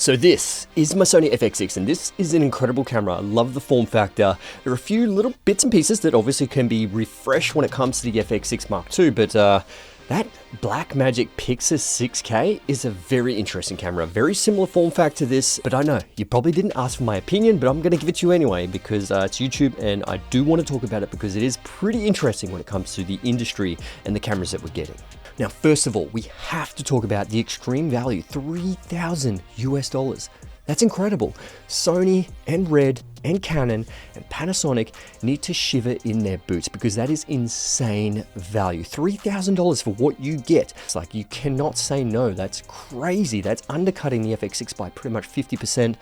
So this is my Sony FX6, and this is an incredible camera. I love the form factor. There are a few little bits and pieces that obviously can be refreshed when it comes to the FX6 Mark II, but that Blackmagic Pixus 6K is a very interesting camera. Very similar form factor to this, but I know you probably didn't ask for my opinion, but I'm going to give it to you anyway because it's YouTube and I do want to talk about it because it is pretty interesting when it comes to the industry and the cameras that we're getting. Now, first of all, we have to talk about the extreme value, $3,000 US. That's incredible. Sony and Red and Canon and Panasonic need to shiver in their boots because that is insane value. $3,000 for what you get. It's like you cannot say no. That's crazy. That's undercutting the FX6 by pretty much 50%.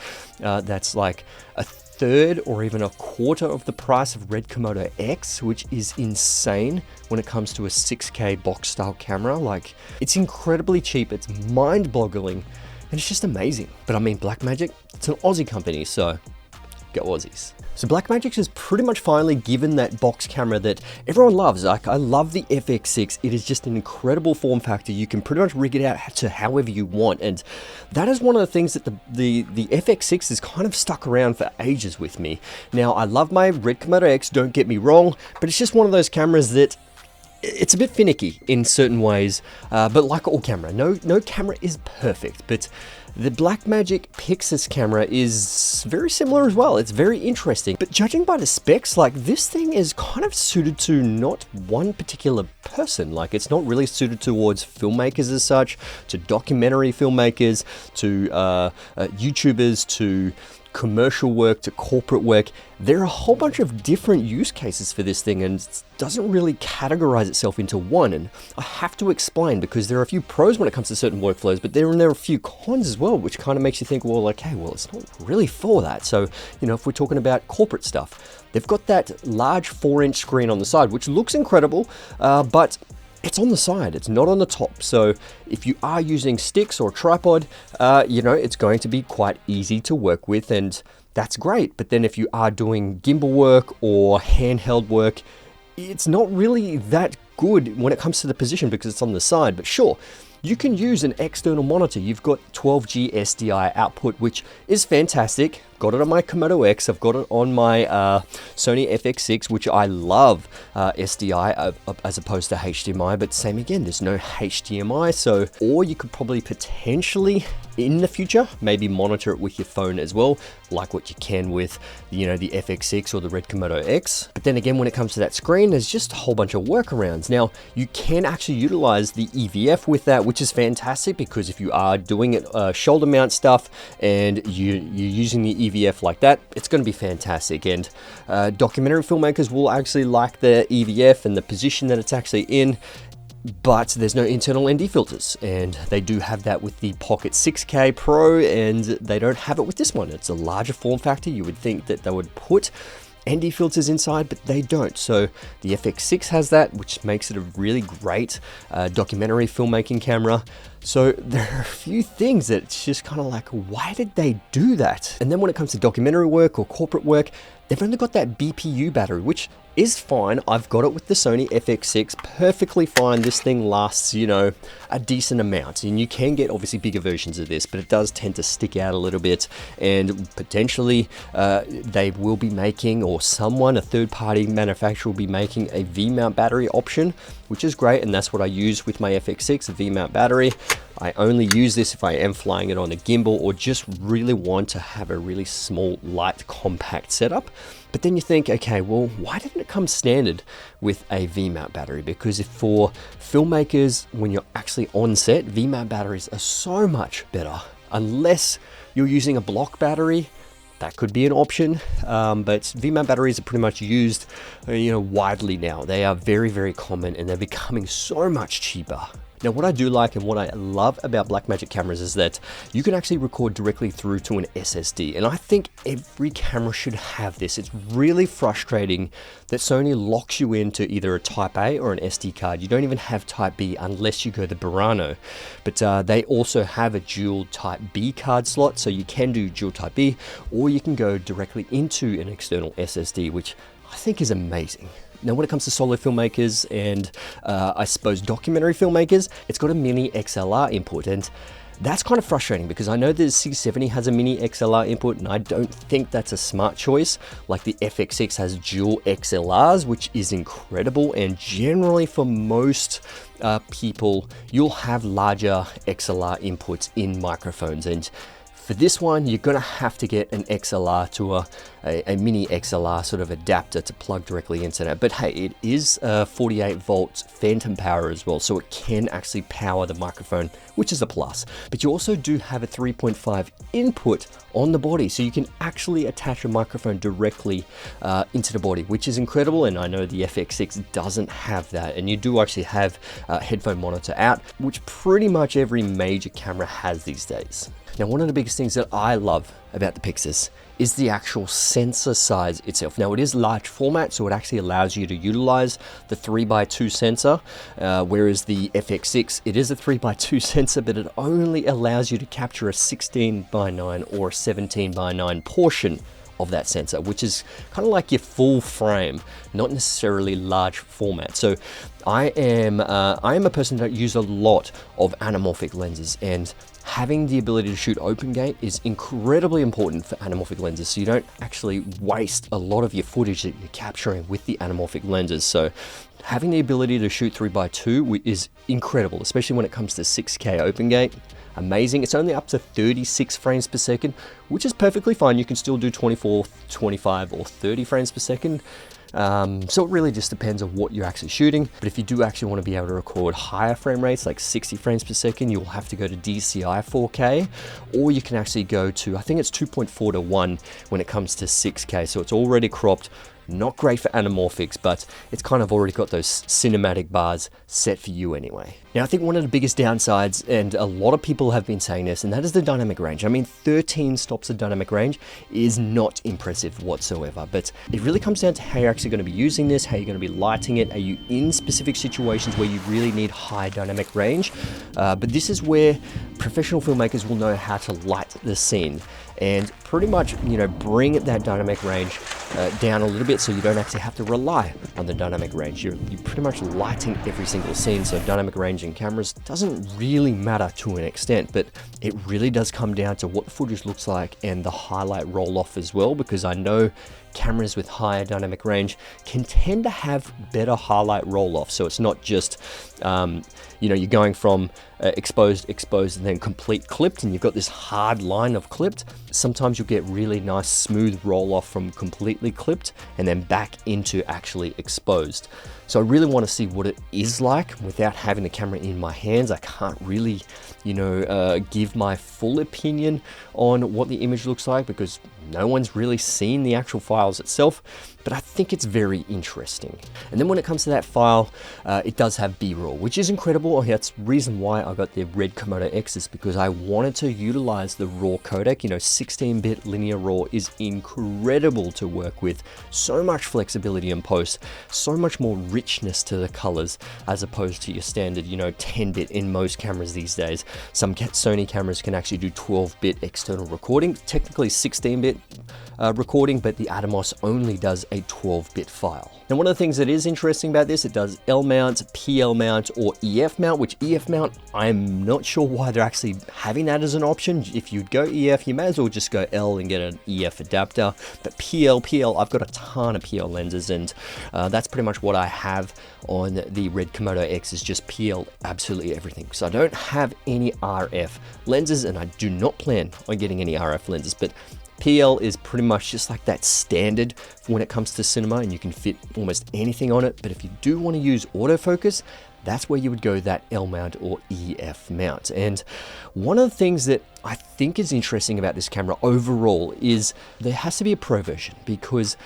That's like a third or even a quarter of the price of Red Komodo X, which is insane when it comes to a 6K box style camera. Like, it's incredibly cheap. It's mind-boggling. And it's just amazing. But I mean, Blackmagic, it's an Aussie company, so go Aussies. So Blackmagic has pretty much finally given that box camera that everyone loves. Like, I love the FX6. It is just an incredible form factor. You can pretty much rig it out to however you want. And that is one of the things that the FX6 is kind of stuck around for ages with me. Now, I love my Red Komodo X, don't get me wrong, but it's just one of those cameras that it's a bit finicky in certain ways, but like all camera, no camera is perfect, but the Blackmagic Pixus camera is very similar as well. It's very interesting, but judging by the specs, like, this thing is kind of suited to not one particular person. Like, it's not really suited towards filmmakers as such, to documentary filmmakers, to YouTubers, to commercial work, to corporate work. There are a whole bunch of different use cases for this thing and it doesn't really categorize itself into one. And I have to explain because there are a few pros when it comes to certain workflows, but there are a few cons as well, which kind of makes you think, well, okay, well, it's not really for that. So, you know, if we're talking about corporate stuff, they've got that large 4-inch screen on the side, which looks incredible, but it's on the side, it's not on the top. So if you are using sticks or tripod, you know, it's going to be quite easy to work with and that's great. But then if you are doing gimbal work or handheld work, it's not really that good when it comes to the position because it's on the side. But sure, you can use an external monitor. You've got 12G SDI output, which is fantastic. Got it on my Komodo X. I've got it on my Sony FX6, which I love SDI as opposed to HDMI, but same again, there's no HDMI. So, or you could probably potentially in the future, maybe monitor it with your phone as well, like what you can with, you know, the FX6 or the Red Komodo X. But then again, when it comes to that screen, there's just a whole bunch of workarounds. Now, you can actually utilize the EVF with that, which is fantastic because if you are doing it shoulder mount stuff and you're using the EVF like that, it's going to be fantastic. And documentary filmmakers will actually like the EVF and the position that it's actually in, but there's no internal ND filters, and they do have that with the Pocket 6K Pro, and they don't have it with this one. It's a larger form factor. You would think that they would put ND filters inside, but they don't. So the FX6 has that, which makes it a really great documentary filmmaking camera. So there are a few things that it's just kind of like, why did they do that? And then when it comes to documentary work or corporate work, they've only got that BPU battery, which is fine. I've got it with the Sony FX6, perfectly fine. This thing lasts, you know, a decent amount, and you can get obviously bigger versions of this, but it does tend to stick out a little bit, and potentially they will be making, or someone, a third-party manufacturer will be making a V-mount battery option, which is great, and that's what I use with my FX6, a V-mount battery. I only use this if I am flying it on a gimbal or just really want to have a really small, light, compact setup. But then you think, okay, well, why didn't it come standard with a V-mount battery? Because if for filmmakers, when you're actually on set, V-mount batteries are so much better. Unless you're using a block battery, that could be an option, but V-mount batteries are pretty much used, you know, widely now. They are very, very common, and they're becoming so much cheaper. Now, what I do like and what I love about Blackmagic cameras is that you can actually record directly through to an SSD, and I think every camera should have this. It's really frustrating that Sony locks you into either a Type A or an SD card. You don't even have Type B unless you go the Burano, but they also have a dual Type B card slot, so you can do dual Type B, or you can go directly into an external SSD, which I think is amazing. Now, when it comes to solo filmmakers and I suppose documentary filmmakers, it's got a mini XLR input, and That's kind of frustrating because I know the C70 has a mini XLR input and I don't think that's a smart choice. Like the FX6 has dual XLRs, which is incredible, and generally for most people, you'll have larger XLR inputs in microphones, and for this one, you're gonna have to get an XLR to a mini XLR sort of adapter to plug directly into that. But hey, it is 48 volts phantom power as well, so it can actually power the microphone, which is a plus. But you also do have a 3.5 input on the body, so you can actually attach a microphone directly into the body, which is incredible. And I know the FX6 doesn't have that, and you do actually have a headphone monitor out, which pretty much every major camera has these days. Now, one of the biggest things that I love about the Pixus is the actual sensor size itself. Now, it is large format, so it actually allows you to utilize the 3x2 sensor, whereas the FX6, it is a 3x2 sensor, but it only allows you to capture a 16:9 or a 17:9 portion of that sensor, which is kind of like your full frame, not necessarily large format. So I am a person that uses a lot of anamorphic lenses, and having the ability to shoot open gate is incredibly important for anamorphic lenses, so you don't actually waste a lot of your footage that you're capturing with the anamorphic lenses. So having the ability to shoot 3x2 is incredible, especially when it comes to 6K open gate. Amazing. It's only up to 36 frames per second, which is perfectly fine. You can still do 24, 25, or 30 frames per second. So it really just depends on what you're actually shooting. But if you do actually want to be able to record higher frame rates, like 60 frames per second, you'll have to go to DCI 4K, or you can actually go to, I think it's 2.4 to 1 when it comes to 6K. So it's already cropped. Not great for anamorphics, but it's kind of already got those cinematic bars set for you anyway. Now, I think one of the biggest downsides, and a lot of people have been saying this, and that is the dynamic range. I mean, 13 stops of dynamic range is not impressive whatsoever, but it really comes down to how you're actually going to be using this, how you're going to be lighting it. Are you in specific situations where you really need high dynamic range? But this is where professional filmmakers will know how to light the scene and pretty much, you know, bring that dynamic range down a little bit, so you don't actually have to rely on the dynamic range. You're pretty much lighting every single scene, so dynamic range in cameras doesn't really matter to an extent, but it really does come down to what the footage looks like and the highlight roll off as well, because I know cameras with higher dynamic range can tend to have better highlight roll off. So it's not just, you know, you're going from exposed, and then complete clipped, and you've got this hard line of clipped. Sometimes you'll get really nice smooth roll off from completely clipped and then back into actually exposed. So I really want to see what it is like without having the camera in my hands. I can't really, you know, give my full opinion on what the image looks like because no one's really seen the actual files itself, but I think it's very interesting. And then when it comes to that file, it does have B-roll, which is incredible. That's the reason why I got the Red Komodo X, is because I wanted to utilize the RAW codec. You know, 16-bit linear RAW is incredible to work with. So much flexibility in post, so much more richness to the colors as opposed to your standard, you know, 10-bit in most cameras these days. Some Sony cameras can actually do 12-bit external recording, technically 16-bit recording, but the Atomos only does a 12-bit file. Now, one of the things that is interesting about this, it does L mount, PL mount, or EF mount, which EF mount, I'm not sure why they're actually having that as an option. If you'd go EF, you may as well just go L and get an EF adapter. But PL, I've got a ton of PL lenses, and that's pretty much what I have on the Red Komodo X, is just PL absolutely everything. So I don't have any RF lenses, and I do not plan on getting any RF lenses, but PL is pretty much just like that standard when it comes to cinema, and you can fit almost anything on it. But if you do want to use autofocus, that's where you would go that L mount or EF mount. And one of the things that I think is interesting about this camera overall is there has to be a pro version, because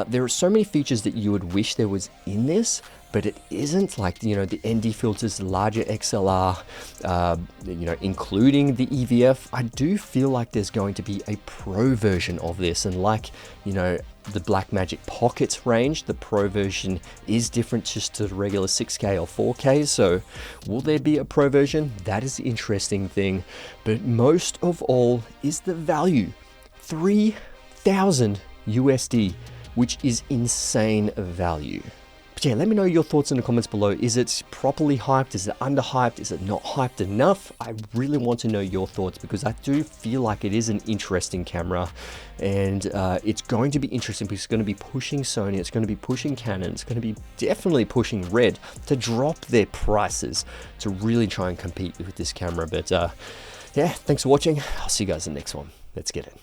there are so many features that you would wish there was in this, but it isn't, like, you know, the ND filters, the larger XLR, you know, including the EVF. I do feel like there's going to be a pro version of this, and like, you know, the Blackmagic Pockets range, the pro version is different just to the regular 6K or 4K. So will there be a pro version? That is the interesting thing. But most of all is the value. 3,000 USD, which is insane value. But yeah, let me know your thoughts in the comments below. Is it properly hyped? Is it underhyped? Is it not hyped enough? I really want to know your thoughts because I do feel like it is an interesting camera, and it's going to be interesting because it's going to be pushing Sony, it's going to be pushing Canon, it's going to be definitely pushing Red to drop their prices to really try and compete with this camera. But yeah, thanks for watching. I'll see you guys in the next one. Let's get it.